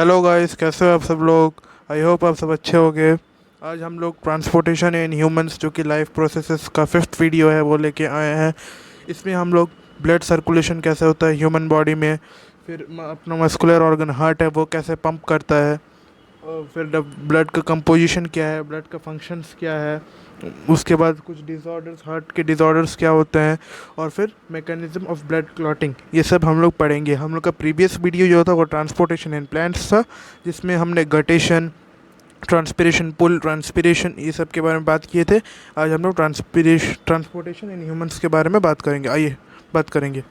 Hello guys, कैसे हो आप सब लोग। आई होप आप सब अच्छे होंगे। आज हम लोग ट्रांसपोर्टेशन इन ह्यूमंस जो कि लाइफ प्रोसेसेस का फिफ्थ वीडियो है वो लेके आए हैं। इसमें हम लोग ब्लड सर्कुलेशन कैसे होता है ह्यूमन बॉडी में, फिर अपना मस्कुलर ऑर्गन हार्ट है वो कैसे पंप करता है, और फिर ब्लड का कंपोजिशन क्या है, ब्लड का फंक्शंस क्या है, उसके बाद कुछ डिसऑर्डर्स, हार्ट के डिसऑर्डर्स क्या होते हैं, और फिर मैकेनिज्म ऑफ ब्लड क्लॉटिंग, ये सब हम लोग पढ़ेंगे। हम लोग का प्रीवियस वीडियो जो था वो ट्रांसपोर्टेशन इन प्लांट्स था, जिसमें हमने गटेशन, ट्रांसपिरेशन, पुल ट्रांसपिरेशन, ये सब के बारे में बात किए थे। आज हम लोग ट्रांसपोर्टेशन इन ह्यूमंस के बारे में बात करेंगे। आइए बात करेंगे।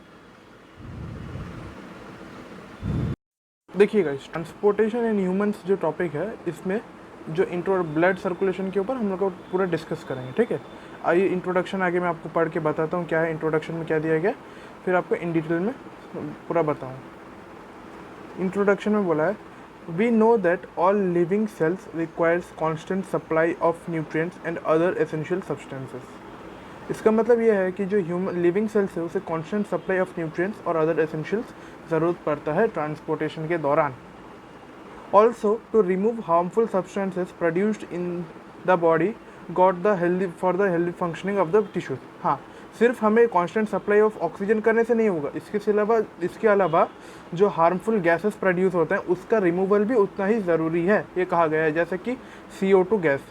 देखिएगा, ट्रांसपोर्टेशन इन ह्यूमंस जो टॉपिक है, इसमें जो इंट्रो ब्लड सर्कुलेशन के ऊपर हम लोग को पूरा डिस्कस करेंगे, ठीक है। आइए इंट्रोडक्शन आगे मैं आपको पढ़ के बताता हूँ क्या है इंट्रोडक्शन में, क्या दिया गया, फिर आपको इन डिटेल में पूरा बताऊँ। इंट्रोडक्शन में बोला है, we know that all living cells requires constant supply of nutrients and other essential substances. इसका मतलब यह है कि जो ह्यूमन लिविंग सेल्स है उसे कॉन्स्टेंट सप्लाई ऑफ न्यूट्रिएंट्स और अदर एसेंशियल्स ज़रूरत पड़ता है ट्रांसपोर्टेशन के दौरान। Also to remove harmful substances produced in the body got the healthy for the healthy functioning of the tissues. हाँ, सिर्फ हमें कांस्टेंट सप्लाई ऑफ ऑक्सीजन करने से नहीं होगा, इसके अलावा जो हार्मफुल गैसेस प्रोड्यूस होते हैं उसका रिमूवल भी उतना ही ज़रूरी है, ये कहा गया है। जैसे कि CO2 गैस,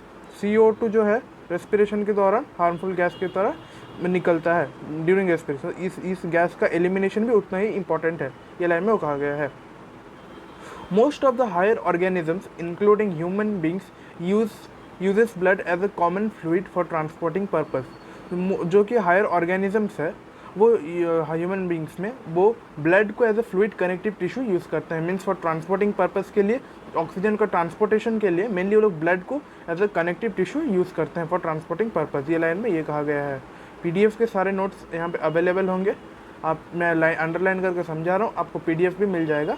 CO2 जो है रेस्पिरेशन के दौरान हार्मफुल गैस की तरह निकलता है ड्यूरिंग रेस्पिरेशन, इस गैस का एलिमिनेशन भी उतना ही इंपॉर्टेंट है, ये लाइन में वो कहा गया है। Most of the higher organisms including human beings uses blood as a common fluid for transporting purpose. जो कि हायर ऑर्गेनिजम्स है वो ह्यूमन बींग्स में वो ब्लड को as a fluid connective tissue use करते हैं, मीन्स फॉर ट्रांसपोर्टिंग पर्पस के लिए, ऑक्सीजन का ट्रांसपोर्टेशन के लिए मेनली वो लोग ब्लड को as a connective tissue use करते हैं फॉर ट्रांसपोर्टिंग पर्पस, ये लाइन में ये कहा गया है। PDF के सारे नोट्स यहाँ पे अवेलेबल होंगे, आप मैं अंडरलाइन करके समझा रहा हूँ, आपको PDF भी मिल जाएगा।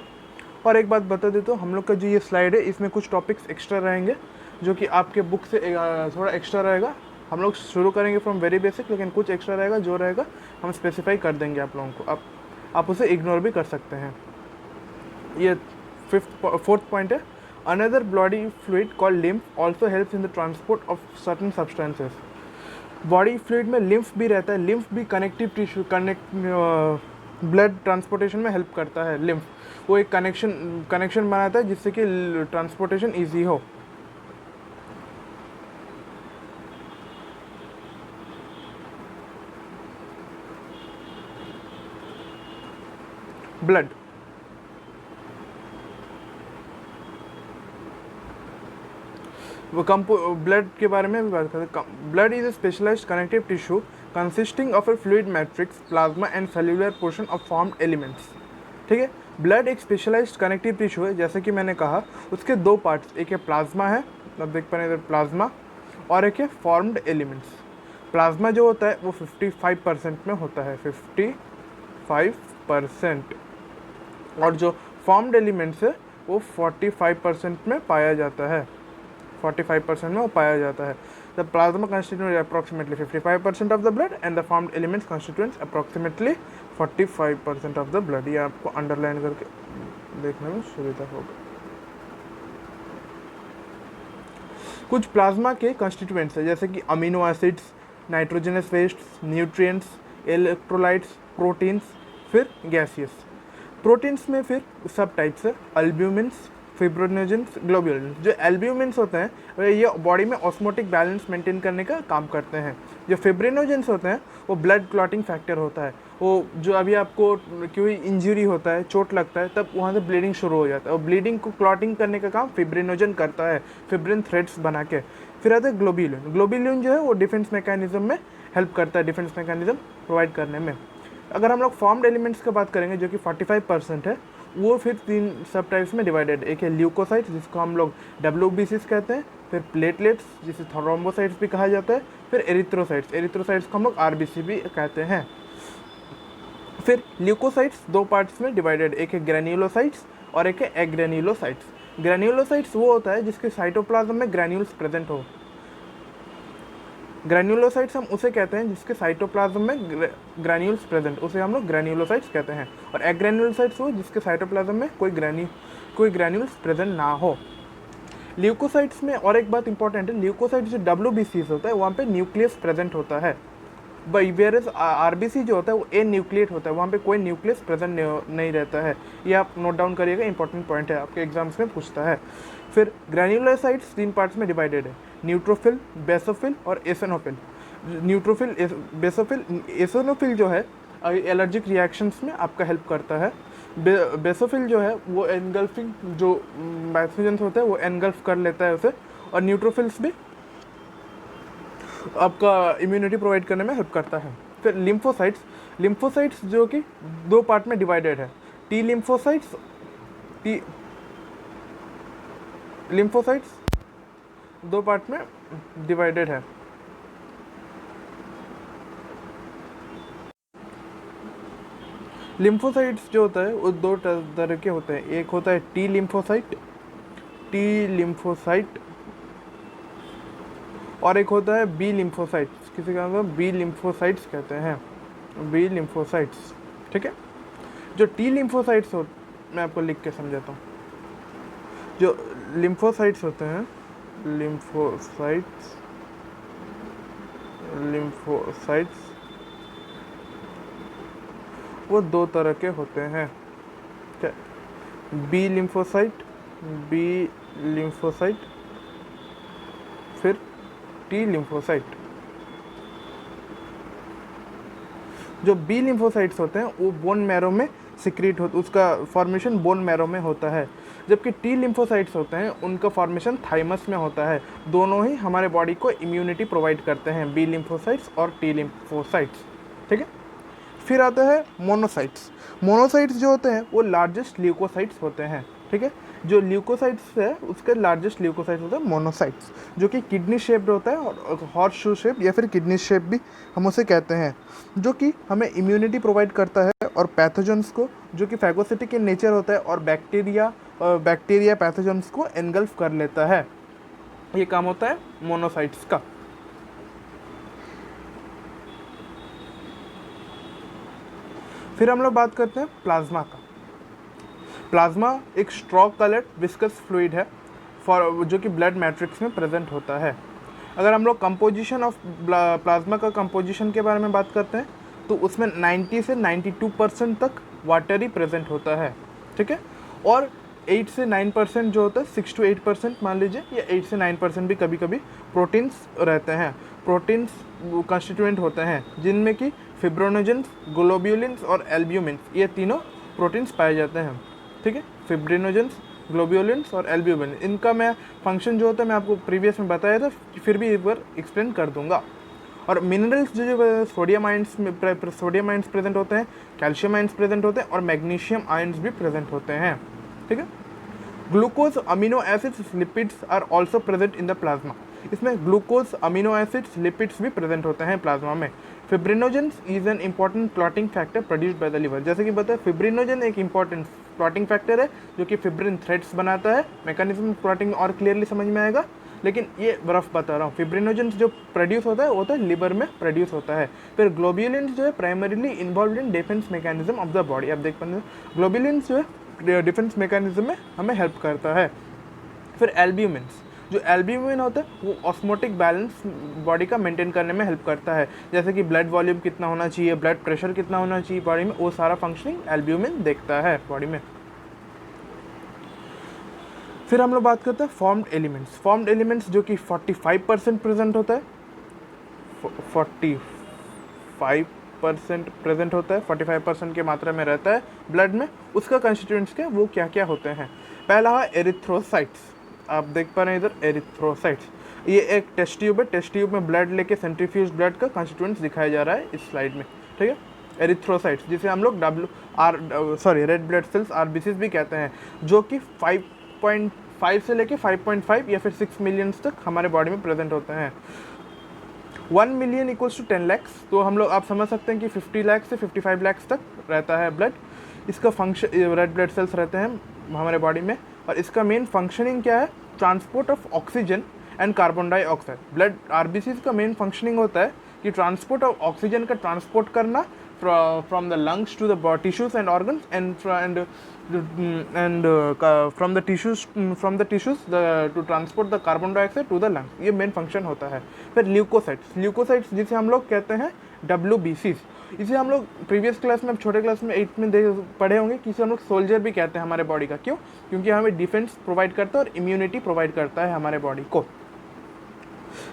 और एक बात बता देता हूँ, हम लोग का जो ये स्लाइड है इसमें कुछ टॉपिक्स एक्स्ट्रा रहेंगे जो कि आपके बुक से थोड़ा एक्स्ट्रा रहेगा। हम लोग शुरू करेंगे फ्रॉम वेरी बेसिक, लेकिन कुछ एक्स्ट्रा रहेगा, जो रहेगा हम स्पेसिफाई कर देंगे आप लोगों को, आप उसे इग्नोर भी कर सकते हैं। ये फोर्थ पॉइंट है, another body fluid called lymph also helps in the transport of certain substances. Body fluid में लिम्फ भी रहता है, लिम्फ भी कनेक्टिव टिश्यू ब्लड ट्रांसपोर्टेशन में हेल्प करता है। लिम्फ वो एक कनेक्शन बनाता है जिससे कि ट्रांसपोर्टेशन ईजी हो। ब्लड ब्लड के बारे में भी बात करते हैं। Blood is a specialised connective tissue consisting of a fluid matrix, plasma and cellular portion of formed elements. ठीक है, ब्लड एक स्पेशलाइज्ड कनेक्टिव टिश्यू है, जैसे कि मैंने कहा उसके दो पार्ट्स, एक है प्लाज्मा है, आप देख पा रहे हैं इधर प्लाज्मा, और एक है फॉर्म्ड एलिमेंट्स। प्लाज्मा जो होता है वो 55% में होता है, 55%, और जो फॉर्म्ड एलिमेंट्स है वो 45% में पाया जाता है, 45% में वो पाया जाता है। The plasma constituents approximately 55% of the blood and the formed elements constituents approximately 45% of the blood। ये आपको अंडरलाइन करके देखने में सुविधा होगा। कुछ प्लाज्मा के कंस्टिट्यूएंट्स है जैसे कि amino acids, nitrogenous waste, nutrients, electrolytes, proteins, फिर गैसियस। प्रोटीन्स में फिर सब टाइप्स है, अल्ब्यूमिन्स, फिब्रोनोजेंस, ग्लोब्यूलिन्स। जो एल्ब्यूमिन्स होते हैं ये बॉडी में ऑस्मोटिक बैलेंस मेंटेन करने का काम करते हैं। जो फिब्रिनोजेंस होते हैं वो ब्लड क्लॉटिंग फैक्टर होता है, वो जो अभी आपको कोई इंजरी होता है, चोट लगता है, तब वहाँ से ब्लीडिंग शुरू हो जाता है, और ब्लीडिंग को क्लॉटिंग करने का काम फिब्रिनोजन करता है, फिब्रिन थ्रेड्स बना के। फिर आता है ग्लोब्यूलिन। ग्लोब्यूलिन जो है वो डिफेंस मैकेनिज्म में हेल्प करता है, डिफेंस मैकेनिज्म प्रोवाइड करने में। अगर हम लोग फॉर्म्ड एलिमेंट्स की बात करेंगे जो कि 45% है, वो फिर 3 सब टाइप्स में डिवाइडेड। एक है ल्यूकोसाइट्स जिसको हम लोग WBCs कहते हैं, फिर प्लेटलेट्स जिसे थ्रोम्बोसाइट्स भी कहा जाता है, फिर एरिथ्रोसाइट्स को हम लोग RBC भी कहते हैं। फिर ल्यूकोसाइट्स 2 पार्ट्स में डिवाइडेड, एक है ग्रेन्युलोसाइट्स और एक है एग्रेन्युलोसाइट्स। ग्रेन्युलोसाइट्स वो होता है जिसके साइटोप्लाज्म में ग्रेन्यूल्स प्रेजेंट हो। ग्रेन्युलोसाइट्स हम उसे कहते हैं जिसके साइटोप्लाज्म में ग्रेन्यूल्स प्रेजेंट, उसे हम लोग ग्रेन्युलोसाइट्स कहते हैं। और एग्रेन्युलोसाइट्स वो जिसके साइटोप्लाज्म में कोई कोई ग्रैन्यूल्स प्रेजेंट ना हो। ल्यूकोसाइट्स में और एक बात इंपॉर्टेंट है, ल्यूकोसाइट्स जो WBCs होता है वहाँ पे न्यूक्लियस प्रेजेंट होता है, वेयरएज RBC जो होता है वो ए न्यूक्लिएट होता है, वहाँ पे कोई न्यूक्लियस प्रेजेंट नहीं रहता है। ये आप नोट डाउन करिएगा, इंपॉर्टेंट पॉइंट है, आपके एग्जाम्स में पूछता है। फिर ग्रैन्युलोसाइट्स 3 पार्ट्स में डिवाइडेड है, न्यूट्रोफिल, बेसोफिल और एसोनोफिल। न्यूट्रोफिल, बेसोफिल, एसोनोफिल जो है एलर्जिक रिएक्शंस में आपका हेल्प करता है। बेसोफिल जो है वो एनगल्फिंग, जो पैथोजेंस होते हैं वो एनगल्फ कर लेता है उसे, और न्यूट्रोफिल्स भी आपका इम्यूनिटी प्रोवाइड करने में हेल्प करता है। फिर लिम्फोसाइट्स जो कि 2 पार्ट में डिवाइडेड है, T lymphocytes, T lymphocytes 2 part में डिवाइडेड है। लिम्फोसाइट्स जो होता है वो 2 तरह के होते हैं, एक होता है टी लिम्फोसाइट और एक होता है बी लिम्फोसाइट्स, किसी का मतलब बी लिम्फोसाइट्स कहते हैं, बी लिम्फोसाइट्स, ठीक है। जो टी लिम्फोसाइट्स हो, मैं आपको लिख के समझाता हूँ। जो लिम्फोसाइट्स होते हैं, लिम्फोसाइट्स वो 2 तरह के होते हैं, क्या, बी लिम्फोसाइट, फिर टी लिम्फोसाइट। जो बी लिम्फोसाइट्स होते हैं वो बोन मैरो में सिक्रीट होता, उसका फॉर्मेशन बोन मैरो में होता है, जबकि टी लिम्फोसाइट्स होते हैं उनका फॉर्मेशन थाइमस में होता है। दोनों ही हमारे बॉडी को इम्यूनिटी प्रोवाइड करते हैं, बी लिम्फोसाइट्स और टी लिम्फोसाइट्स, ठीक है। फिर आता है मोनोसाइट्स जो होते हैं वो लार्जेस्ट ल्यूकोसाइट्स होते हैं, ठीक है। जो ल्यूकोसाइट्स है उसके लार्जेस्ट ल्यूकोसाइट्स होते हैं मोनोसाइट्स, जो कि किडनी शेप्ड होता है, और हॉर्स शू शेप या फिर किडनी शेप भी हम उसे कहते हैं, जो कि हमें इम्यूनिटी प्रोवाइड करता है और पैथोजेंस को, जो कि फैगोसिटिक इन नेचर होता है, और बैक्टीरिया पैथोजेंस को एनगल्फ कर लेता है। ये काम होता है मोनोसाइट्स का। फिर हम लोग बात करते हैं प्लाज्मा का। प्लाज्मा एक स्ट्रॉ कलर्ड विस्कस फ्लूइड है जो कि ब्लड मैट्रिक्स में प्रेजेंट होता है। अगर हम लोग कंपोजिशन ऑफ प्लाज्मा का कंपोजिशन के बारे में बात करते हैं तो उसमें 90 से 92% तक वाटर ही प्रेजेंट होता है, ठीक है। और 8 से 9% जो होता है, 6 to 8% मान लीजिए, या 8 से 9% भी कभी कभी प्रोटीन्स रहते हैं। प्रोटीन्स कंस्टिट्यूएंट होते हैं जिनमें कि फिब्रिनोजेंस, ग्लोब्यूलिन्स और एल्ब्यूमिन, ये तीनों प्रोटीन्स पाए जाते हैं, ठीक है। फिब्रिनोजेंस, ग्लोब्यूलिन्स और एल्ब्यूमिन, इनका मैं फंक्शन जो होता है मैं आपको प्रीवियस में बताया था, फिर भी एक बार एक्सप्लेन कर दूंगा। और मिनरल्स जो सोडियम आयंस प्रेजेंट होते हैं, कैल्शियम आयंस प्रेजेंट होते हैं और मैग्नीशियम आयंस भी प्रेजेंट होते हैं, ठीक है। Glucose, amino acids, lipids are also present in the plasma. इसमें ग्लूकोज, अमीनो एसिड्स, लिपिड्स भी प्रेजेंट होते हैं प्लाज्मा में। Fibrinogens is an important clotting factor produced by the liver. जैसे कि बताया, फिब्रिनोजन एक इंपॉर्टेंट क्लॉटिंग फैक्टर है जो कि फिब्रिन थ्रेड्स बनाता है। मैकेनिज्म क्लॉटिंग और क्लियरली समझ में आएगा, लेकिन ये रफ बता रहा हूँ। फिब्रिनोजेंस जो प्रोड्यूस होता है वो तो लिवर में प्रोड्यूस होता है। फिर ग्लोब्यूलिन्स जो है primarily involve in defence mechanism of the body. आप देख पाते हैं ग्लोब्यूलिन्स जो है डिफेंस मैकेनिज्म में हमें हेल्प करता है। फिर एल्ब्यूमिन्स, जो एल्ब्यूमिन होता है वो ऑस्मोटिक बैलेंस बॉडी का मेंटेन करने में हेल्प करता है, जैसे कि ब्लड वॉल्यूम कितना होना चाहिए, ब्लड प्रेशर कितना होना चाहिए बॉडी में, वो सारा फंक्शनिंग एल्ब्यूमिन देखता है बॉडी में। फिर हम लोग बात करते हैं फॉर्म्ड एलिमेंट्स जो कि 45% प्रेजेंट होता है, 45% की मात्रा में रहता है ब्लड में। उसका कंस्टिट्यूएंट्स के वो क्या क्या होते हैं। पहला है एरिथ्रोसाइट्स, आप देख पा रहे हैं इधर एरिथ्रोसाइट्स, ये एक टेस्ट ट्यूब है, टेस्ट ट्यूब में ब्लड लेके सेंट्रीफ्यूज ब्लड का कंस्टिट्यूएंट्स दिखाया जा रहा है इस स्लाइड में, ठीक है। एरिथ्रोसाइट्स जिसे हम लोग रेड ब्लड सेल्स RBCs भी कहते हैं, जो कि 5.5 से लेके 5.5 या फिर 6 मिलियन तक हमारे बॉडी में प्रेजेंट होते हैं। 1 मिलियन इक्वल्स टू 10 लाख, तो हम लोग आप समझ सकते हैं कि 50 लाख से 55 लाख तक रहता है ब्लड। इसका फंक्शन, रेड ब्लड सेल्स रहते हैं हमारे बॉडी में, और इसका मेन फंक्शनिंग क्या है, transport of oxygen and carbon dioxide. Blood RBCs का मेन फंक्शनिंग होता है कि ट्रांसपोर्ट ऑफ ऑक्सीजन का ट्रांसपोर्ट करना, from the lungs to the tissues and organs, and from the tissues to transport the carbon dioxide to the lungs. ये main function होता है. फिर ल्यूकोसाइट्स जिसे हम लोग कहते हैं WBCs. इसे हम लोग प्रीवियस क्लास में, छोटे क्लास में 8th में पढ़े होंगे कि इसे हम लोग सोल्जर भी कहते हैं हमारे बॉडी का. क्यों? क्योंकि हमें डिफेंस प्रोवाइड करता है और इम्यूनिटी प्रोवाइड करता है हमारे बॉडी को.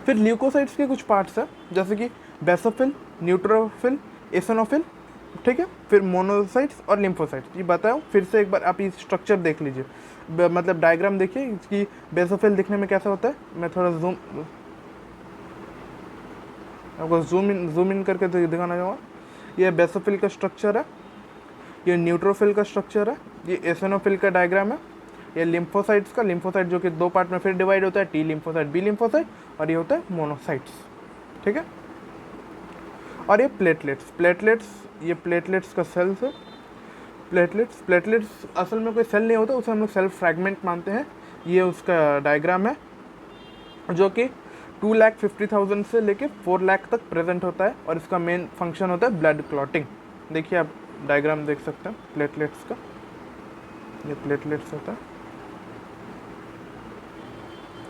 फिर ल्यूकोसाइट्स के कुछ पार्ट्स हैं, जैसे कि बेसोफिल, न्यूट्रोफिल, एसिनोफिल, ठीक है. फिर मोनोसाइट्स और लिम्फोसाइट्स. ये बताओ फिर से एक बार, आप ये स्ट्रक्चर देख लीजिए, मतलब डायग्राम देखिए कि बेसोफिल दिखने में कैसा होता है. मैं थोड़ा आपको जूम इन करके दिखाना चाहूँगा. ये बेसोफिल का स्ट्रक्चर है, ये न्यूट्रोफिल का स्ट्रक्चर है, ये एसिनोफिल का डायग्राम है, ये लिम्फोसाइट्स का, लिम्फोसाइट जो कि 2 पार्ट में फिर डिवाइड होता है, टी लिम्फोसाइट, बी लिम्फोसाइट, और ये होता है मोनोसाइट्स. ठीक है. और ये प्लेटलेट्स ये प्लेटलेट्स का सेल्स है. प्लेटलेट्स असल में कोई सेल नहीं होता, उसे हम लोग सेल फ्रैगमेंट मानते हैं. ये उसका डायग्राम है जो कि 2,50,000 से लेके 4 लाख तक प्रेजेंट होता है, और इसका मेन फंक्शन होता है ब्लड क्लॉटिंग. देखिए आप डायग्राम देख सकते हैं प्लेटलेट्स का. ये प्लेटलेट्स होता है.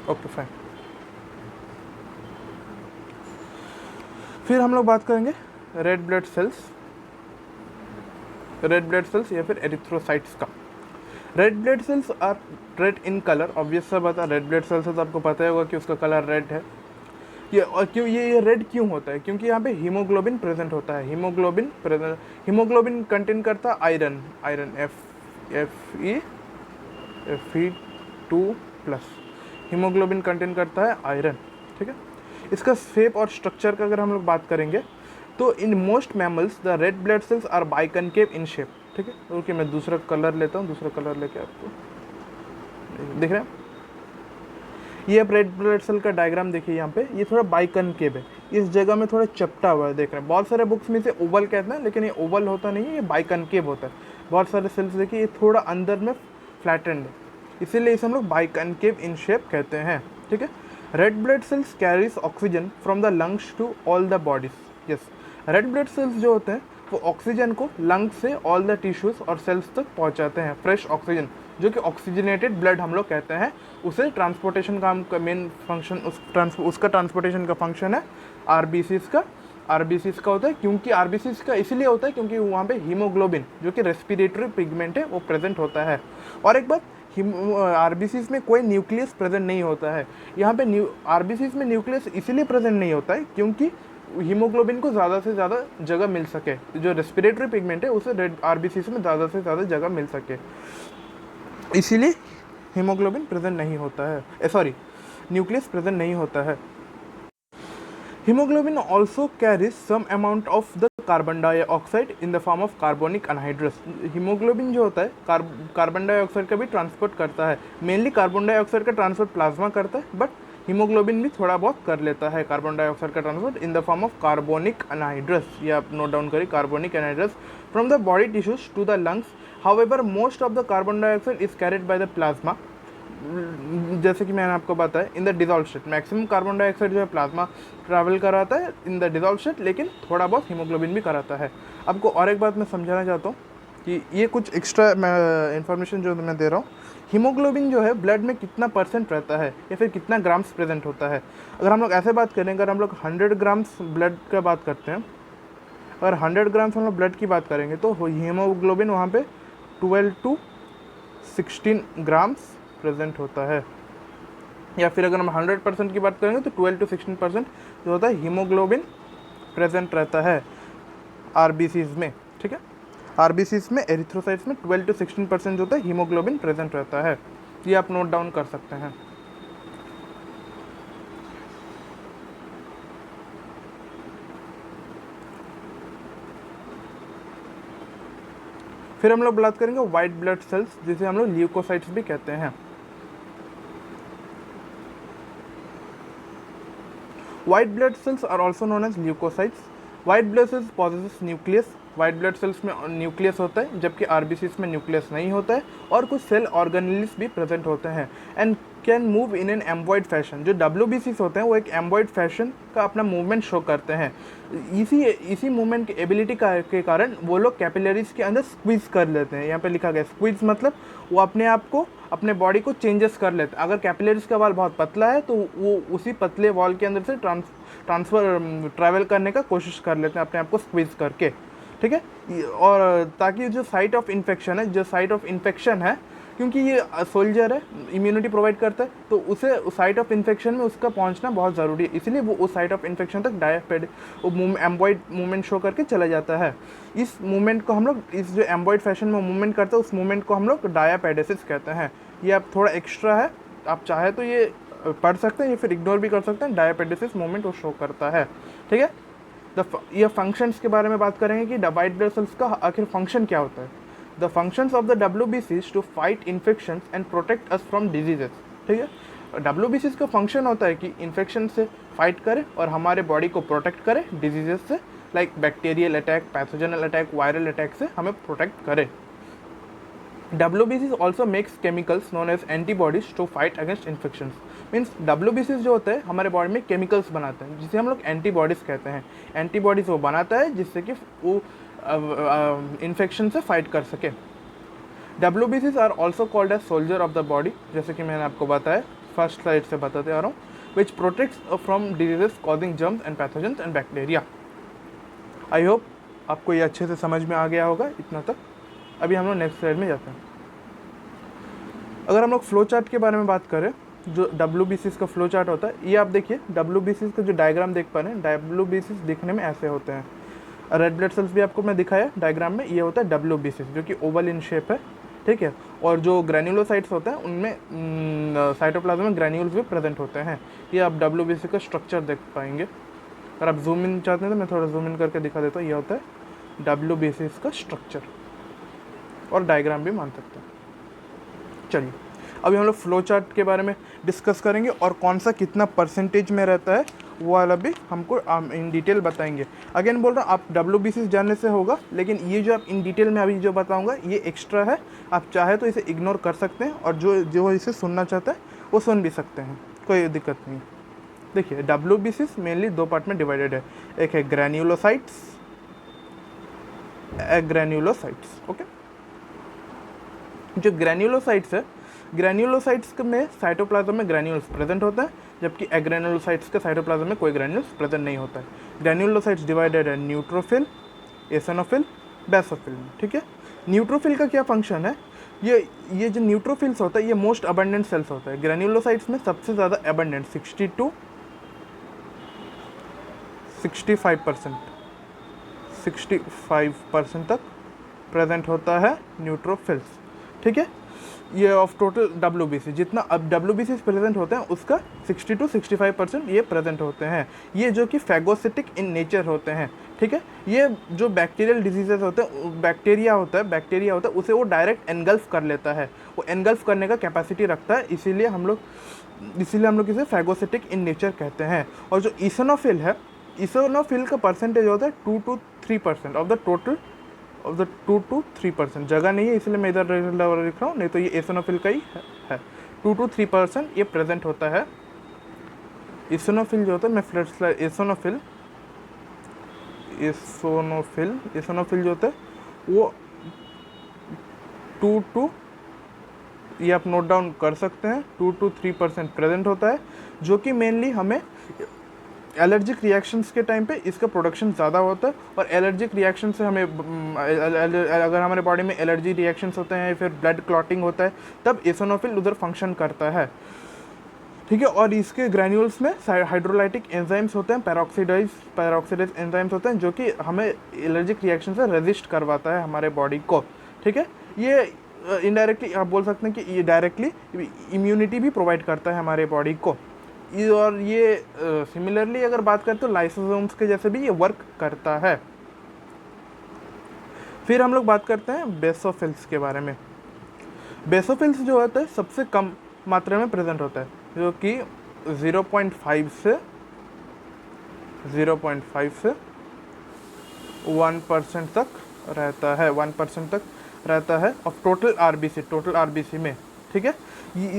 Okay fine. फिर हम लोग बात करेंगे रेड ब्लड सेल्स या फिर एरिथ्रोसाइट्स का. Red blood cells are red in colour. Obvious सा बात है, रेड ब्लड सेल्स तो आपको पता ही होगा कि उसका कलर रेड है. ये रेड क्यों होता है? क्योंकि यहाँ पे हीमोग्लोबिन प्रेजेंट होता है. हीमोग्लोबिन कंटेन करता है आयरन Fe2+. हीमोग्लोबिन कंटेन करता है आयरन. ठीक है. इसका शेप और स्ट्रक्चर का अगर हम लोग बात करेंगे तो in most mammals the red blood cells are biconcave in shape. ठीक है. ओके, मैं दूसरा कलर लेता हूँ, दूसरा कलर लेके आपको दिख रहा है. ये अब रेड ब्लड सेल का डायग्राम देखिए. यहाँ पे ये थोड़ा बाइकनकेव है, इस जगह में थोड़ा चपटा हुआ है, देख रहे हैं. बहुत सारे बुक्स में इसे ओवल कहते हैं, लेकिन ये ओवल होता नहीं है, ये बाइकनकेव होता है. बहुत सारे सेल्स देखिए ये थोड़ा अंदर में फ्लैटेंड है, इसीलिए इसे हम लोग बाइकनकेव इन शेप कहते हैं. ठीक है. Red blood cells carries oxygen from the lungs to all the bodies. Yes, red blood cells जो होते हैं वो ऑक्सीजन को लंग्स से ऑल द टिश्यूज और सेल्स तक पहुंचाते हैं. फ्रेश ऑक्सीजन जो कि ऑक्सीजनेटेड ब्लड हम लोग कहते हैं, उसे ट्रांसपोर्टेशन का मेन फंक्शन, उसका ट्रांसपोर्टेशन का फंक्शन है आरबीसीज का होता है. क्योंकि आरबीसीज का इसलिए होता है क्योंकि वहाँ पे हीमोग्लोबिन जो कि रेस्पिरेटरी पिगमेंट है वो प्रेजेंट होता है. और एक बात, आरबीसीज में कोई न्यूक्लियस प्रेजेंट नहीं होता है. यहाँ पे आरबीसीज में न्यूक्लियस इसीलिए प्रेजेंट नहीं होता है क्योंकि हीमोग्लोबिन को ज़्यादा से ज़्यादा जगह मिल सके. जो रेस्पिरेटरी पिगमेंट है उसे आरबीसीज में ज़्यादा से ज़्यादा जगह मिल सके, इसीलिए हीमोग्लोबिन प्रेजेंट नहीं होता है, न्यूक्लियस प्रेजेंट नहीं होता है. Hemoglobin also carries some amount of the carbon dioxide in the form of carbonic anhydrous. Haemoglobin जो होता है कार्बन डाइऑक्साइड का भी ट्रांसपोर्ट करता है. मेनली कार्बन डाइऑक्साइड का ट्रांसपोर्ट प्लाज्मा करता है, बट हीमोग्लोबिन भी थोड़ा बहुत कर लेता है कार्बन डाइऑक्साइड का transport in the form of carbonic anhydrous. ये आप नोट डाउन करिए, carbonic anhydrous from the body tissues to the lungs. However most of the carbon dioxide is carried by the plasma. जैसे कि मैंने आपको बताया, in the dissolve state maximum carbon dioxide जो है प्लाज्मा ट्रैवल कराता है इन द डिजॉल्व स्टेट, लेकिन थोड़ा बहुत हीमोग्लोबिन भी कराता है. आपको और एक बात मैं समझाना चाहता हूँ कि ये कुछ एक्स्ट्रा इन्फॉर्मेशन जो मैं दे रहा हूँ. हीमोग्लोबिन जो है ब्लड में कितना % रहता है या फिर कितना ग्राम्स प्रेजेंट होता है. अगर हम लोग ऐसे बात करें, अगर हम लोग 100 ग्राम्स ब्लड का बात करते हैं, अगर 100 ग्राम्स हम लोग ब्लड की बात करेंगे तो हीमोग्लोबिन वहाँ पे 12 to 16 ग्राम्स प्रेजेंट होता है. या फिर अगर हम 100% की बात करेंगे तो 12 to 16% जो होता है हीमोग्लोबिन प्रेजेंट रहता है आरबीसीज में. ठीक है. आरबीसीज में, एरिथ्रोसाइट्स में 12 to 16% जो होता है हीमोग्लोबिन प्रेजेंट रहता है. ये आप नोट डाउन कर सकते हैं. फिर हम लोग बात करेंगे वाइट ब्लड सेल्स, जिसे हम लोग ल्यूकोसाइट्स भी कहते हैं. White blood cells are also known as leukocytes. White blood cells possesses nucleus. White blood cells में न्यूक्लियस होता है, जबकि आरबीसीज में न्यूक्लियस नहीं होता है, और कुछ सेल ऑर्गेनेल्स भी प्रेजेंट होते हैं. And can move in an amoeboid fashion. जो WBCs होते हैं वो एक एम्बॉइड फैशन का अपना मूवमेंट शो करते हैं। इसी मूवमेंट की एबिलिटी के कारण वो लोग कैपिलरीज के अंदर स्क्वीज कर लेते हैं। यहाँ पे लिखा गया स्क्वीज मतलब वो अपने आप को, अपने बॉडी को चेंजेस कर लेते हैं। अगर कैपिलरीज का वॉल बहुत पतला है तो वो उसी पतले वॉल के अंदर से ट्रैवल करने का कोशिश कर लेते हैं अपने आप को स्क्वीज करके, ठीक है। और ताकि जो साइट ऑफ इन्फेक्शन है, क्योंकि ये सोल्जर है, इम्यूनिटी प्रोवाइड करता है, तो उसे उस साइट ऑफ इन्फेक्शन में उसका पहुंचना बहुत ज़रूरी है, इसलिए वो उस साइट ऑफ इन्फेक्शन तक एम्बॉइड मूवमेंट शो करके चला जाता है। इस मूवमेंट को हम लोग, इस जो एम्बॉइड फैशन में मूवमेंट करता है, उस मूवमेंट को हम लोग डायापेडेसिस कहते हैं। ये अब थोड़ा एक्स्ट्रा है, आप चाहे तो ये पढ़ सकते हैं या फिर इग्नोर भी कर सकते हैं। डायापेडेसिस मूवमेंट वो शो करता है, ठीक है। ये फंक्शंस के बारे में बात करेंगे कि व्हाइट ब्लड सेल्स का आखिर फंक्शन क्या होता है। The functions of the WBCs to fight infections and protect us from diseases, ठीक है। WBCs का फंक्शन होता है कि इन्फेक्शन से फाइट करे और हमारे बॉडी को प्रोटेक्ट करे डिजीजेस से, like bacterial attack, pathogenal attack, viral attack से हमें प्रोटेक्ट करे। WBCs also makes chemicals known as antibodies to fight against infections। Means WBCs जो होते हैं हमारे बॉडी में केमिकल्स बनाते हैं जिसे हम लोग एंटीबॉडीज़ कहते हैं। एंटीबॉडीज़ वो बनाता है जिससे कि वो इन्फेक्शन से फाइट कर सके। WBCs are also called as soldier of the body, जैसे कि मैंने आपको बताया, फर्स्ट स्लाइड से बताते आ रहा हूँ, which protects from diseases causing germs and pathogens and bacteria. I hope आपको ये अच्छे से समझ में आ गया होगा इतना तक। अभी हम लोग नेक्स्ट स्लाइड में जाते हैं। अगर हम लोग फ्लो चार्ट के बारे में बात करें, जो WBCs का फ्लो चार्ट होता है, ये आप देखिए WBCs का जो डायग्राम देख पा रहे हैं, WBCs दिखने में ऐसे होते हैं। रेड ब्लड सेल्स भी आपको मैं दिखाया डायग्राम में, ये होता है WBCs जो कि ओवल इन शेप है, ठीक है। और जो ग्रैन्युलोसाइट्स होते हैं उनमें साइटोप्लाज्म में ग्रैन्यूल्स भी प्रेजेंट होते हैं। ये आप WBC का स्ट्रक्चर देख पाएंगे। अगर आप जूम इन चाहते हैं तो मैं थोड़ा जूम इन करके दिखा देता हूँ। ये होता है WBCs का स्ट्रक्चर, और डायग्राम भी मान सकते हैं। चलिए अभी हम लोग फ्लो चार्ट के बारे में डिस्कस करेंगे और कौन सा कितना परसेंटेज में रहता है वो वाला भी हमको इन डिटेल बताएंगे। अगेन बोल रहा हूँ, आप WBCs जानने से होगा, लेकिन ये जो आप इन डिटेल में अभी जो बताऊंगा ये एक्स्ट्रा है। आप चाहे तो इसे इग्नोर कर सकते हैं और जो इसे सुनना चाहता है वो सुन भी सकते हैं, कोई दिक्कत नहीं। देखिए WBCs मेनली दो पार्ट में डिवाइडेड है, एक है ग्रैन्युलोसाइट्स, ओके। जो ग्रैन्युलोसाइट्स है, ग्रैन्युलोसाइट्स में साइटोप्लाज्म में ग्रैन्यूल्स प्रेजेंट होता है, जबकि एग्रैन्युलोसाइट्स के साइटोप्लाज्म में कोई ग्रैन्यूल्स प्रेजेंट नहीं होता है। ग्रैन्युलोसाइट्स डिवाइडेड है न्यूट्रोफिल, एसिनोफिल, बेसोफिल में, ठीक है। न्यूट्रोफिल का क्या फंक्शन है, ये जो न्यूट्रोफिल्स होता है ये मोस्ट अबंडेंट सेल्स होता है। ग्रैन्युलोसाइट्स में सबसे ज़्यादा अबंडेंट 60 to 65% तक प्रेजेंट होता है न्यूट्रोफिल्स, ठीक है। ये ऑफ टोटल WBC जितना अब WBCs प्रेजेंट होते हैं उसका 60 to 65% ये प्रेजेंट होते हैं। ये जो कि फैगोसिटिक इन नेचर होते हैं, ठीक है। ये जो बैक्टीरियल डिजीजेज होते हैं, बैक्टीरिया होता है उसे वो डायरेक्ट एनगल्फ कर लेता है, वो एनगल्फ करने का कैपेसिटी रखता है, इसीलिए हम लोग इसे फैगोसिटिक इन नेचर कहते हैं। और जो इसोनोफिल है, इसोनोफिल का परसेंटेज होता है 2 to 3% of the total, 2 to 3%। जगह नहीं है इसलिए मैं इधर लिख रहा हूँ, नहीं तो ये एसिनोफिल का ही है। 2 to 3% ये प्रेजेंट होता है। इसिनोफिल जो होता है, मैं फ्लड स्लाइड, एसिनोफिल जो होता है वो 2 to, ये आप नोट डाउन कर सकते हैं, 2 to 3% प्रेजेंट होता है, जो कि मेनली हमें एलर्जिक रिएक्शंस के टाइम पे इसका प्रोडक्शन ज़्यादा होता है। और एलर्जिक रिएक्शन से हमें अगर हमारे बॉडी में एलर्जी रिएक्शंस होते हैं, फिर ब्लड क्लॉटिंग होता है, तब एसिनोफिल उधर फंक्शन करता है, ठीक है। और इसके ग्रैन्यूल्स में हाइड्रोलाइटिक एंजाइम्स होते हैं, पैरोक्सीडाइज एंजाइम्स होते हैं, जो कि हमें एलर्जिक रिएक्शन से रेजिस्ट करवाता है हमारे बॉडी को, ठीक है। ये इनडायरेक्टली आप बोल सकते हैं कि ये डायरेक्टली इम्यूनिटी भी प्रोवाइड करता है हमारे बॉडी को। और ये सिमिलरली अगर बात करें तो लाइसोसोम्स के जैसे भी ये वर्क करता है। फिर हम लोग बात करते हैं बेसोफिल्स के बारे में। बेसोफिल्स जो होता है सबसे कम मात्रा में प्रेजेंट होता है, जो कि 0.5 से 1% तक रहता है, 1% तक रहता है ऑफ टोटल आरबीसी में, ठीक है।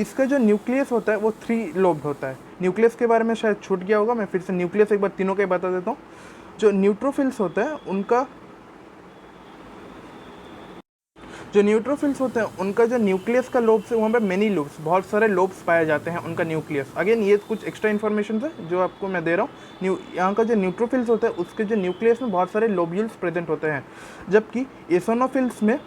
इसका जो न्यूक्लियस होता है वो 3 लोब्ड होता है। न्यूक्लियस के बारे में शायद छूट गया होगा, मैं फिर से न्यूक्लियस एक बार तीनों का ही बता देता हूँ। जो न्यूट्रोफिल्स होते हैं उनका जो न्यूक्लियस का लोब्स है वहाँ पे मेनी लोब्स, बहुत सारे लोब्स पाए जाते हैं उनका न्यूक्लियस। अगेन ये कुछ एक्स्ट्रा इन्फॉर्मेशन है जो आपको मैं दे रहा हूँ। यहाँ का जो न्यूट्रोफिल्स होता है उसके जो न्यूक्लियस में बहुत सारे लोब्यूल्स प्रेजेंट होते हैं, जबकि एसोनोफिल्स में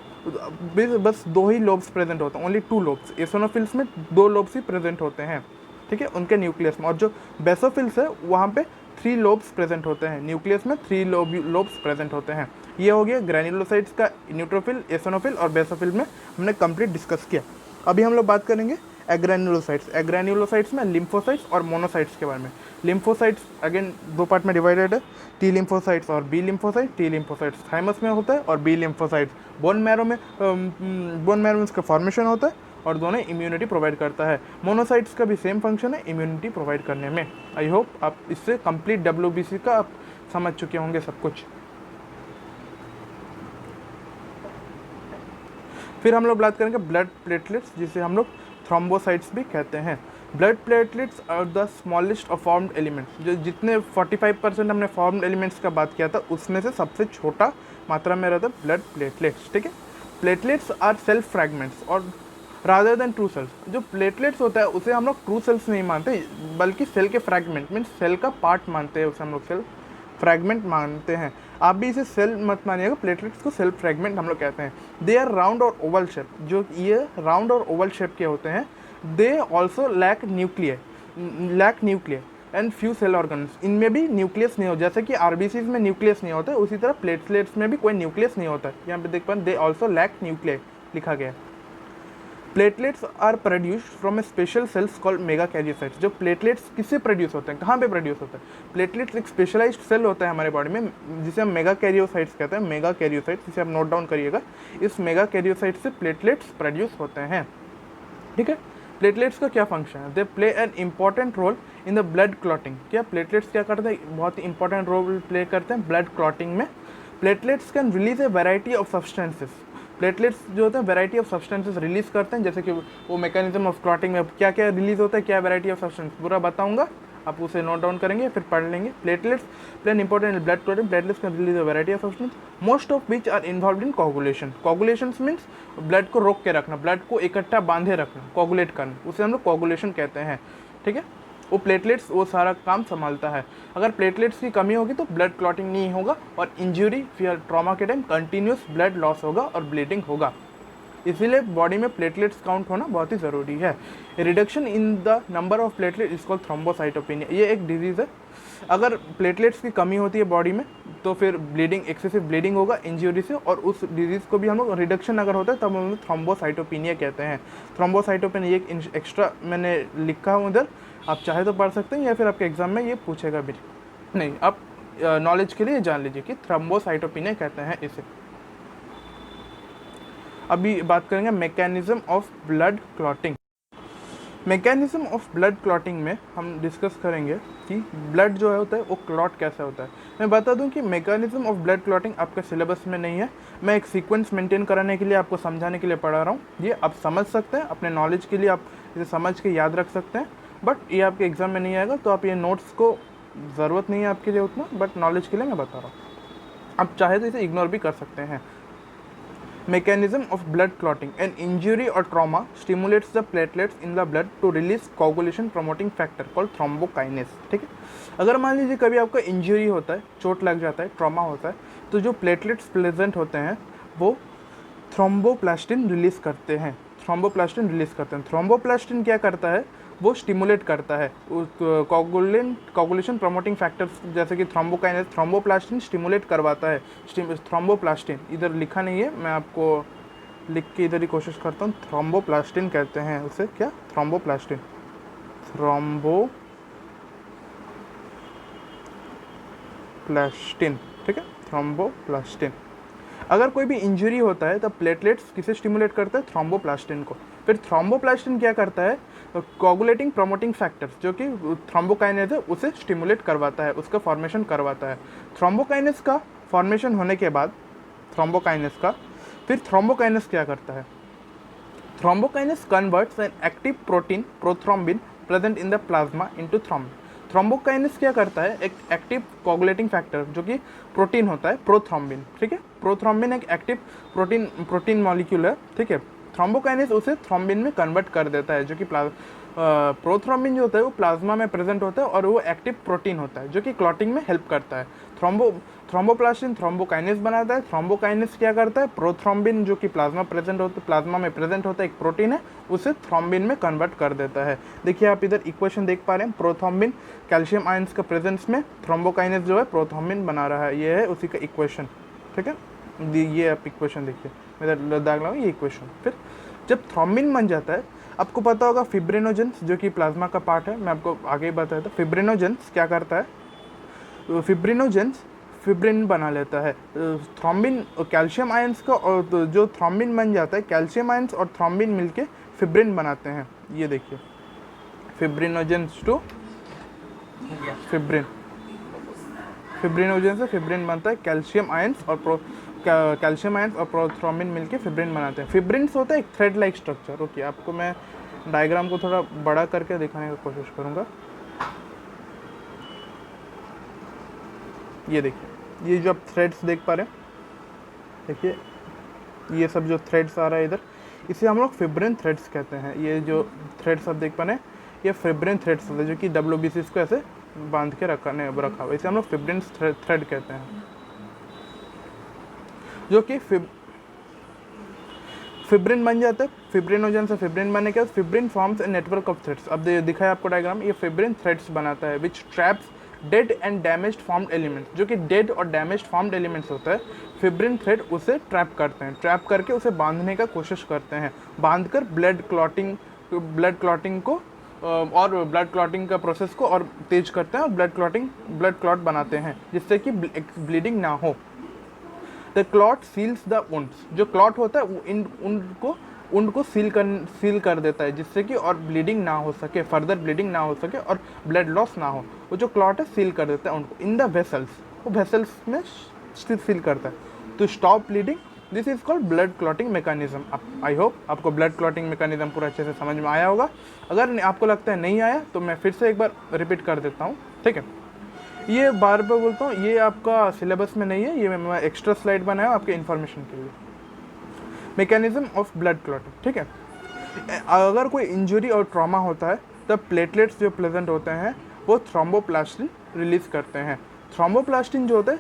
बस 2 ही लोब्स प्रेजेंट होते हैं, ओनली 2 लोब्स। एसोनोफिल्स में 2 लोब्स ही प्रेजेंट होते हैं, ठीक है, उनके न्यूक्लियस में। और जो बेसोफिल्स है वहाँ पे 3 लोब्स प्रेजेंट होते हैं, न्यूक्लियस में 3 लोब्स प्रेजेंट होते हैं। ये हो गया ग्रैन्युलोसाइट्स का न्यूट्रोफिल, एसोनोफिल और बेसोफिल में हमने कंप्लीट डिस्कस किया। अभी हम लोग बात करेंगे एग्रैन्युलोसाइट्स। एग्रैन्युलोसाइट्स में लिम्फोसाइट्स और मोनोसाइट्स के बारे में। लिम्फोसाइट्स अगेन 2 पार्ट में डिवाइडेड है, टी लिम्फोसाइट्स और B lymphocyte. T lymphocytes thymus में होता है और बी लिम्फोसाइट्स बोन मैरो में उसका फॉर्मेशन होता है और दोनों इम्यूनिटी प्रोवाइड करता है। मोनोसाइट्स का भी सेम फंक्शन है इम्यूनिटी प्रोवाइड करने में। आई होप आप इससे कंप्लीट WBC का आप समझ चुके होंगे सब कुछ। फिर हम लोग बात करेंगे ब्लड प्लेटलेट्स, जिसे हम लोग थ्रोम्बोसाइट्स भी कहते हैं। Blood platelets are the smallest of formed elements. जो जितने 45% हमने फॉर्म्ड एलिमेंट्स का बात किया था उसमें से सबसे छोटा मात्रा में रहता है ब्लड प्लेटलेट्स, ठीक है। प्लेटलेट्स आर सेल्फ फ्रैगमेंट्स और रादर देन ट्रू सेल्स। जो प्लेटलेट्स होता है उसे हम लोग ट्रू सेल्स नहीं मानते, बल्कि सेल के फ्रैगमेंट मीन्स सेल का पार्ट मानते हैं, उसे हम लोग सेल फ्रैगमेंट मानते हैं। आप भी इसे सेल मत मानिएगा, प्लेटलेट्स को सेल फ्रैगमेंट हम लोग कहते हैं। दे आर राउंड और ओवल शेप, जो ये राउंड और ओवल शेप के होते हैं। They also lack nuclear and few cell organs. इनमें भी न्यूक्लियस नहीं होता, जैसे कि आरबीसीज में न्यूक्लियस नहीं होता है उसी तरह प्लेटलेट्स में भी कोई न्यूक्लियस नहीं होता है। यहाँ पे देख पाए दे ऑल्सो लैक न्यूक्लियर लिखा गया है। Platelets are produced from a special cells called megakaryocytes. जो प्लेटलेट्स किससे प्रोड्यूस होते हैं, कहाँ पे प्रोड्यूस होता है? प्लेटलेट्स एक स्पेशलाइज्ड सेल होता है हमारे बॉडी में जिसे हम मेगाकैरियोसाइट्स कहते हैं। मेगाकैरियोसाइट्स, इसे आप नोट डाउन करिएगा। इस मेगाकैरियोसाइट्स से प्लेटलेट्स प्रोड्यूस होते हैं, ठीक है। प्लेटलेट्स का क्या फंक्शन है? They play an important role in the blood clotting. क्या प्लेटलेट्स क्या करते हैं? बहुत ही इंपॉर्टेंट रोल प्ले करते हैं ब्लड क्लॉटिंग में। Platelets can release a variety of substances. Platelets जो होते हैं वैरायटी ऑफ सब्सटेंसेस रिलीज करते हैं, जैसे कि वो मैकेनिज्म ऑफ क्लॉटिंग में क्या क्या रिलीज होता है, क्या वैरायटी ऑफ सब्सटेंस पूरा बताऊंगा, आप उसे नोट डाउन करेंगे फिर पढ़ लेंगे। Platelets play an important blood clotting. Platelets can release a variety of substance most of which are involve in coagulation. Coagulation means blood को रोक के रखना, ब्लड को इकट्ठा बांधे रखना, कोगुलेट करना, उसे हम लोग कोगुलेशन कहते हैं, ठीक है। वो प्लेटलेट्स वो सारा काम संभालता है। अगर प्लेटलेट्स की कमी होगी तो ब्लड क्लॉटिंग नहीं होगा और इंजरी फिर ट्रॉमा के टाइम कंटिन्यूस ब्लड लॉस होगा और ब्लीडिंग होगा। इसीलिए बॉडी में प्लेटलेट्स काउंट होना बहुत ही ज़रूरी है। Reduction in the number of platelet is called thrombocytopenia. ये एक डिजीज़ है। अगर प्लेटलेट्स की कमी होती है बॉडी में तो फिर ब्लीडिंग, एक्सेसिव ब्लीडिंग होगा इंजरी से, और उस डिजीज़ को भी हम लोग रिडक्शन अगर होता है तब हम लोग थ्रोम्बोसाइटोपेनिया कहते हैं। थ्रोम्बोसाइटोपेनिया एक एक्स्ट्रा मैंने लिखा हूँ उधर, आप चाहे तो पढ़ सकते हैं या फिर आपके एग्जाम में ये पूछेगा भी नहीं। आप नॉलेज के लिए जान लीजिए कि थ्रोम्बोसाइटोपेनिया कहते हैं इसे। अभी बात करेंगे mechanism of blood clotting. Mechanism of blood clotting में हम डिस्कस करेंगे कि ब्लड जो है होता है वो क्लॉट कैसे होता है। मैं बता दूं कि मैकेनिज्म ऑफ ब्लड क्लॉटिंग आपके सिलेबस में नहीं है, मैं एक सीक्वेंस मेंटेन कराने के लिए आपको समझाने के लिए पढ़ा रहा हूँ। ये आप समझ सकते हैं, अपने नॉलेज के लिए आप इसे समझ के याद रख सकते हैं, बट ये आपके एग्ज़ाम में नहीं आएगा, तो आप ये नोट्स को ज़रूरत नहीं है आपके लिए उतना, बट नॉलेज के लिए मैं बता रहा हूँ। आप चाहे तो इसे इग्नोर भी कर सकते हैं। Mechanism of blood clotting. An injury or trauma stimulates the platelets in the blood to release coagulation promoting factor called thrombokinase, ठीक है। अगर मान लीजिए कभी आपका इंजरी होता है, चोट लग जाता है, ट्रॉमा होता है, तो जो प्लेटलेट्स प्रेजेंट होते हैं वो थ्रोम्बोप्लास्टिन रिलीज करते हैं। थ्रोम्बोप्लास्टिन क्या करता है? वो स्टिमुलेट करता है कोगुलेशन प्रमोटिंग फैक्टर्स, जैसे कि थ्रोम्बोकाइनेस। थ्रोम्बोप्लास्टिन स्टिमुलेट करवाता है। थ्रोम्बोप्लास्टिन इधर लिखा नहीं है, मैं आपको लिख के इधर ही कोशिश करता हूँ। थ्रोम्बोप्लास्टिन कहते हैं उसे, क्या? थ्रोम्बोप्लास्टिन, ठीक है, थ्रोम्बोप्लास्टिन। अगर कोई भी इंजरी होता है तब प्लेटलेट्स किसे स्टिमुलेट करते हैं? थ्रोम्बोप्लास्टिन को। फिर थ्रोम्बोप्लास्टिन क्या करता है? कोगुलेटिंग प्रमोटिंग फैक्टर्स, जो कि थ्रोम्बोकाइनेज है, उसे स्टिमुलेट करवाता है, उसका फॉर्मेशन करवाता है। थ्रोम्बोकाइनेज का फॉर्मेशन होने के बाद फिर थ्रोम्बोकाइनेज क्या करता है? Thrombokinase converts an active protein prothrombin present in the plasma into thrombin. Thrombokinase क्या करता है, एक एक्टिव कोगुलेटिंग फैक्टर जो कि प्रोटीन होता है प्रोथ्रोम्बिन, ठीक है। प्रोथ्रोम्बिन एक एक्टिव प्रोटीन मॉलिक्यूल है, ठीक है। थ्रोम्बोकाइनेस उसे थ्रोम्बिन में कन्वर्ट कर देता है, जो कि प्रोथ्रोम्बिन जो होता है वो प्लाज्मा में प्रेजेंट होता है और वो एक्टिव प्रोटीन होता है जो कि क्लॉटिंग में हेल्प करता है। थ्रोम्बोप्लास्टिन थ्रोम्बोकाइनेस बनाता है। थ्रोम्बोकाइनेस क्या करता है, प्रोथ्रोम्बिन जो कि प्लाज्मा में प्रेजेंट होता है, एक प्रोटीन है, उसे थ्रोम्बिन में कन्वर्ट कर देता है। देखिए आप इधर इक्वेशन देख पा रहे हैं, प्रोथ्रोम्बिन कैल्शियम आयंस का प्रेजेंस में थ्रोम्बोकाइनेस जो है प्रोथ्रोम्बिन बना रहा है, ये है उसी का इक्वेशन, ठीक है। ये आप इक्वेशन देखिए, मैं इधर दाग रहा हूँ ये इक्वेशन। फिर जब थ्रोम्बिन बन जाता है, आपको पता होगा फिब्रिनोजेंस जो कि प्लाज्मा का पार्ट है, मैं आपको आगे ही बताया था। फिब्रिनोजेंस क्या करता है, फिब्रिनोजेंस फिब्रिन बना लेता है। थ्रोम्बिन कैल्शियम आयंस का, और जो थ्रोम्बिन बन जाता है, कैल्शियम आयंस और थ्रोम्बिन मिलके फिब्रिन बनाते हैं। ये देखिए फिब्रिनोजेंस टू फिब्रिन, फिब्रिनोजेंस से फिब्रिन बनता है। कैल्शियम आयंस और प्रोथ्रोम्बिन मिलके फिब्रिन बनाते हैं। फिब्रिन्स होता है एक थ्रेड लाइक स्ट्रक्चर। ओके, आपको मैं डायग्राम को थोड़ा बड़ा करके दिखाने की कोशिश करूँगा। ये देखिए, ये जो आप थ्रेड्स देख पा रहे हैं, देखिए ये सब जो थ्रेड्स आ रहा है इधर, इसे हम लोग फिब्रिन थ्रेड्स कहते हैं। ये जो थ्रेड्स आप देख पा रहे हैं, ये फिब्रिन थ्रेड्स होते हैं जो कि WBCs को ऐसे बांध के रखा हुआ, इसे हम लोग फिब्रिन थ्रेड कहते हैं। जो कि फिब्रिन बन जाता है। फिब्रिनोजन से फिब्रिन बनने के बाद fibrin forms a network of threads. अब दिखा है आपको डायग्राम, ये फिब्रिन थ्रेड्स बनाता है which traps dead and damaged formed elements. जो कि डेड और डैमेज्ड फॉर्म्ड एलिमेंट्स होता है, फिब्रिन थ्रेड उसे ट्रैप करते हैं, ट्रैप करके उसे बांधने का कोशिश करते हैं, बांधकर ब्लड क्लॉटिंग को और ब्लड क्लॉटिंग का प्रोसेस को और तेज करते हैं और ब्लड क्लॉट बनाते हैं, जिससे कि ब्लीडिंग ना हो। The clot seals the wounds. जो क्लॉट होता है वो उनको सील कर देता है, जिससे कि और ब्लीडिंग ना हो सके, फर्दर ब्लीडिंग ना हो सके और ब्लड लॉस ना हो। वो जो क्लॉट है सील कर देता है उनको इन द वेसल्स, वो वेसल्स में सील करता है to stop bleeding. This is called blood clotting mechanism. I hope आपको ब्लड क्लॉटिंग मैकेनिज्म पूरा अच्छे से समझ में आया होगा। अगर आपको लगता है नहीं आया तो मैं फिर से एक बार रिपीट कर देता हूँ, ठीक है। ये बार बार बोलता हूँ, ये आपका सिलेबस में नहीं है, ये मैं एक्स्ट्रा स्लाइड बनाया हूँ आपके इन्फॉर्मेशन के लिए। मैकेनिज्म ऑफ ब्लड क्लॉटिंग, ठीक है। अगर कोई इंजरी और ट्रॉमा होता है तब प्लेटलेट्स जो प्रेजेंट होते हैं वो थ्रोम्बोप्लास्टिन रिलीज करते हैं। थ्रोम्बोप्लास्टिन जो होता है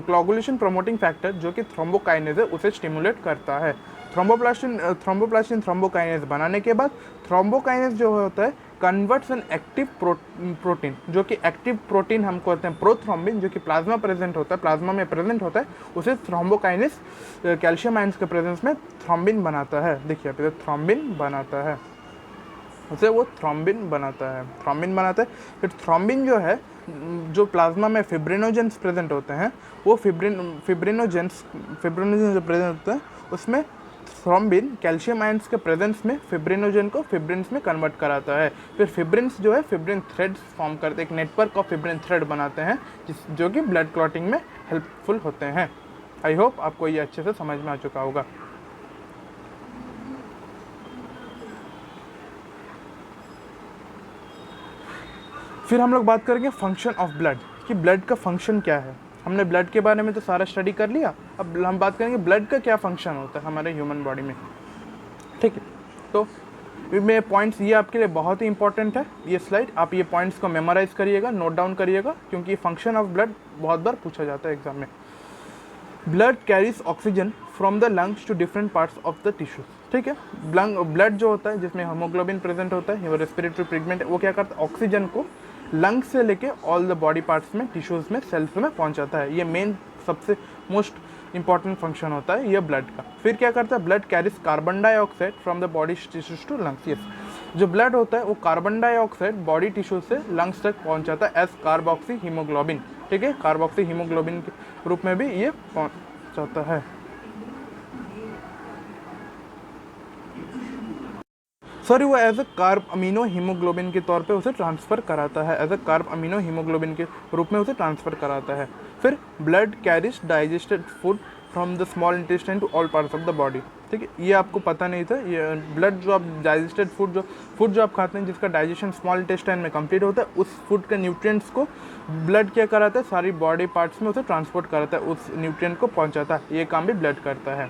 कोगुलेशन प्रमोटिंग फैक्टर, जो कि थ्रोम्बोकाइनेज है, उसे स्टिमुलेट करता है। थ्रोम्बोप्लास्टिन थ्रोम्बोकाइनेज बनाने के बाद थ्रोम्बोकाइनेज जो होता है कन्वर्ट्स एन एक्टिव प्रोटीन, जो कि एक्टिव प्रोटीन हम कहते हैं प्रोथ्रोम्बिन, जो कि प्लाज्मा में प्रेजेंट होता है, उसे थ्रोम्बोकाइनेस कैल्शियम आयंस के प्रेजेंस में थ्रोम्बिन बनाता है। देखिए आप इधर थ्रोम्बिन बनाता है, उसे वो थ्रोम्बिन बनाता है। फिर थ्रोम्बिन जो है, जो प्लाज्मा में फिब्रिनोजेंस प्रेजेंट होते हैं, वो फिब्रिनोजेंस जो प्रेजेंट होते हैं उसमें थ्रोम्बिन कैल्शियम आयंस के प्रेजेंस में फिब्रिनोजन को फिब्रिन्स में कन्वर्ट कराता है। फिर फिब्रिन्स जो है फिब्रिन थ्रेड्स फॉर्म करते हैं, एक नेटवर्क ऑफ फिब्रिन थ्रेड बनाते हैं जो कि ब्लड क्लॉटिंग में हेल्पफुल होते हैं। आई होप आपको ये अच्छे से समझ में आ चुका होगा। फिर हम लोग बात करेंगे फंक्शन ऑफ ब्लड, कि ब्लड का फंक्शन क्या है। हमने ब्लड के बारे में तो सारा स्टडी कर लिया, अब हम बात करेंगे ब्लड का क्या फंक्शन होता है हमारे ह्यूमन बॉडी में, ठीक है। तो मेरे पॉइंट्स ये आपके लिए बहुत ही इंपॉर्टेंट है, ये स्लाइड आप ये पॉइंट्स को मेमोराइज करिएगा, नोट डाउन करिएगा, क्योंकि फंक्शन ऑफ ब्लड बहुत बार पूछा जाता है एग्जाम में। Blood carries oxygen from the lungs to different parts of the tissues, ठीक है। ब्लड जो होता है जिसमें हीमोग्लोबिन प्रेजेंट होता है, रेस्पिरेटरी पिगमेंट, वो क्या करता है, ऑक्सीजन को लंग्स से लेके ऑल द बॉडी पार्ट्स में, टिश्यूज में, सेल्स में पहुंचाता है। ये मेन सबसे मोस्ट इंपॉर्टेंट फंक्शन होता है ये ब्लड का। फिर क्या करता है, blood carries carbon dioxide from the body tissues to lungs. Yes, जो ब्लड होता है वो कार्बन डाइऑक्साइड बॉडी टिश्यूज से लंग्स तक पहुंचाता है एज कार्बोक्सी हीमोग्लोबिन, ठीक है। कार्बोक्सी हीमोग्लोबिन के रूप में भी ये पहुंचाता है। सॉरी, वो as a carbamino haemoglobin के तौर पे उसे ट्रांसफ़र कराता है, as a carbamino haemoglobin के रूप में उसे ट्रांसफ़र कराता है। फिर blood carries digested food from the small intestine to all parts of the body. ठीक है, ये आपको पता नहीं था। ये ब्लड जो आप डाइजेस्टेड फूड जो आप खाते हैं, जिसका डाइजेशन स्मॉल इंटेस्टाइन में कंप्लीट होता है, उस फूड के न्यूट्रिएंट्स को ब्लड क्या कराता है, सारी बॉडी पार्ट्स में उसे ट्रांसपोर्ट कराता है, उस न्यूट्रिएंट को पहुंचाता है। ये काम भी ब्लड करता है।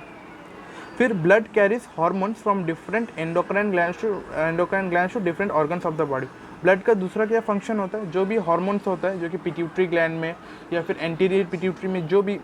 फिर blood carries hormones from different endocrine glands to different organs of the body. Blood का दूसरा क्या फंक्शन होता है, जो भी हार्मोन्स होता है जो कि पिट्यूटरी ग्लैंड में या फिर एंटीरियर पिट्यूटरी में, जो भी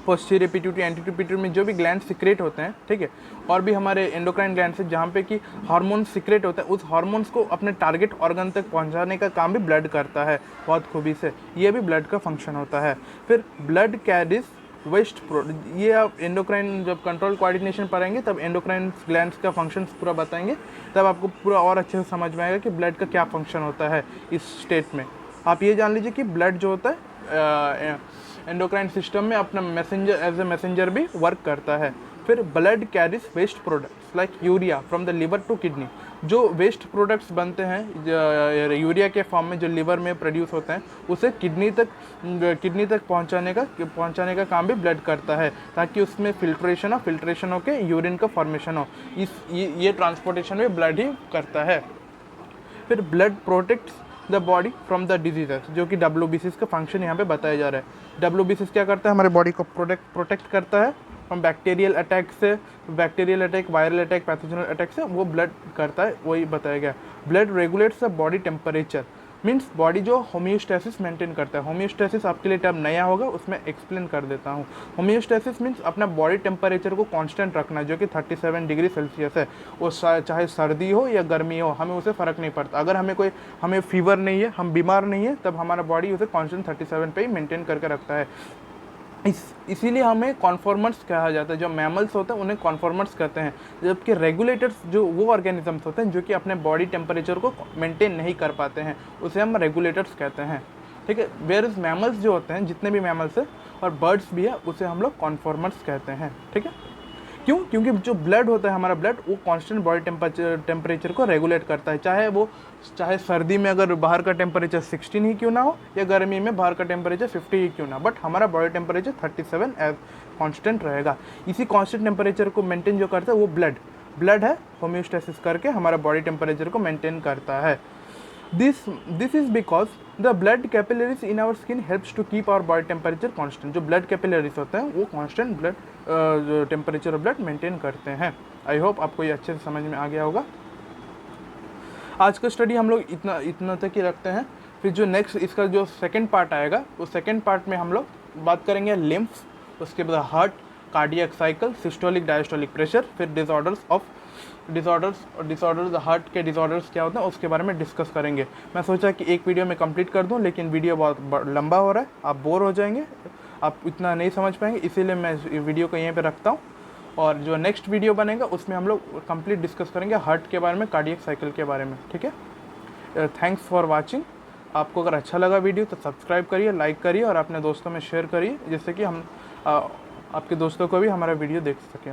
पोस्टीरियर पिट्यूटरी एंटीरियर पिट्यूटरी में जो भी ग्लैंड सिक्रेट होते हैं, ठीक है, और भी हमारे एंडोक्राइन ग्लैंड से जहाँ पे कि हार्मोन्स सिक्रेट होते हैं, उस हार्मोन्स को अपने टारगेट ऑर्गन तक पहुँचाने का काम भी ब्लड करता है बहुत खूबी से। ये भी ब्लड का फंक्शन होता है। फिर ब्लड कैरीज वेस्ट प्रोडक्ट, ये आप एंडोक्राइन जब कंट्रोल कोऑर्डिनेशन पढ़ेंगे तब एंडोक्राइन ग्लैंड्स का फंक्शंस पूरा बताएंगे, तब आपको पूरा और अच्छे से समझ में आएगा कि ब्लड का क्या फंक्शन होता है इस स्टेट में। आप ये जान लीजिए कि ब्लड जो होता है एंडोक्राइन सिस्टम में अपना मैसेंजर, एज ए मैसेंजर भी वर्क करता है। फिर blood carries waste products like urea from the liver to kidney. जो वेस्ट प्रोडक्ट्स बनते हैं यूरिया के फॉर्म में, जो लिवर में प्रोड्यूस होते हैं, उसे किडनी तक पहुंचाने का काम भी ब्लड करता है, ताकि उसमें फिल्ट्रेशन हो के यूरिन का फॉर्मेशन हो। ये ट्रांसपोर्टेशन भी ब्लड ही करता है। फिर blood protects the body from the diseases, जो कि WBCs का फंक्शन यहाँ पे बताया जा रहा है। WBCs क्या करता है, हमारे बॉडी को प्रोटेक्ट करता है फ्रॉम बैक्टीरियल अटैक से, bacterial attack, viral attack, pathogenal attack से वो ब्लड करता है, वही बताया गया। Blood regulates the body temperature, means body जो होम्योस्टेसिस मेंटेन करता है। होम्योस्टेसिस आपके लिए टर्म नया होगा, उसमें एक्सप्लेन कर देता हूँ। होम्योस्टेसिस मीन्स अपना बॉडी टेम्परेचर को कांस्टेंट रखना, जो कि 37 डिग्री सेल्सियस है। वो चाहे सर्दी हो या गर्मी हो, हमें उसे फ़र्क नहीं पड़ता। अगर हमें फीवर नहीं है, हम बीमार नहीं है, तब हमारा बॉडी उसे कांस्टेंट 37 पे ही मेंटेन करके रखता है। इसीलिए हमें कॉन्फॉर्मर्स कहा जाता है। जो मैमल्स होते हैं उन्हें कॉन्फॉर्मर्स कहते हैं, जबकि रेगुलेटर्स जो वो ऑर्गेनिजम्स होते हैं जो कि अपने बॉडी टेम्परेचर को मेंटेन नहीं कर पाते हैं, उसे हम रेगुलेटर्स कहते हैं। ठीक है, वेयर मैमल्स जो होते हैं, जितने भी मैमल्स हैं और बर्ड्स भी है, उसे हम लोग कॉन्फॉर्मर्स कहते हैं। ठीक है, क्यों? क्योंकि जो ब्लड होता है हमारा ब्लड, वो कांस्टेंट बॉडी टेम्परेचर को रेगुलेट करता है, चाहे सर्दी में अगर बाहर का टेम्परेचर 16 ही क्यों ना हो, या गर्मी में बाहर का टेम्परेचर 50 ही क्यों ना, बट हमारा बॉडी टेम्परेचर 37 एज कांस्टेंट रहेगा। इसी कांस्टेंट टेम्परेचर को मेंटेन जो करता है वो ब्लड है, होम्योस्टेसिस करके हमारा बॉडी टेम्परेचर को मेंटेन करता है। This is because the blood capillaries in our skin helps to keep our body temperature constant। जो blood capillaries होते हैं वो constant blood temperature of blood maintain करते हैं। आई होप आपको ये अच्छे से समझ में आ गया होगा। आज का स्टडी हम लोग इतना तक ही रखते हैं। फिर जो नेक्स्ट इसका जो सेकंड पार्ट आएगा, उस सेकंड पार्ट में हम लोग बात करेंगे लिम्फ्स, उसके बाद heart, cardiac cycle, systolic diastolic pressure, फिर डिसऑर्डर्स हार्ट के डिसऑर्डर्स क्या होते हैं उसके बारे में डिस्कस करेंगे। मैं सोचा कि एक वीडियो में कंप्लीट कर दूं, लेकिन वीडियो बहुत लंबा हो रहा है, आप बोर हो जाएंगे, आप इतना नहीं समझ पाएंगे, इसीलिए मैं वीडियो को यहीं पे रखता हूं। और जो नेक्स्ट वीडियो बनेगा उसमें हम लोग कंप्लीट डिस्कस करेंगे हार्ट के बारे में, कार्डियक साइकिल के बारे में। ठीक है, थैंक्स फॉर वॉचिंग। आपको अगर अच्छा लगा वीडियो तो सब्सक्राइब करिए, लाइक करिए और अपने दोस्तों में शेयर करिए, जिससे कि हम आपके दोस्तों को भी हमारा वीडियो देख सकें।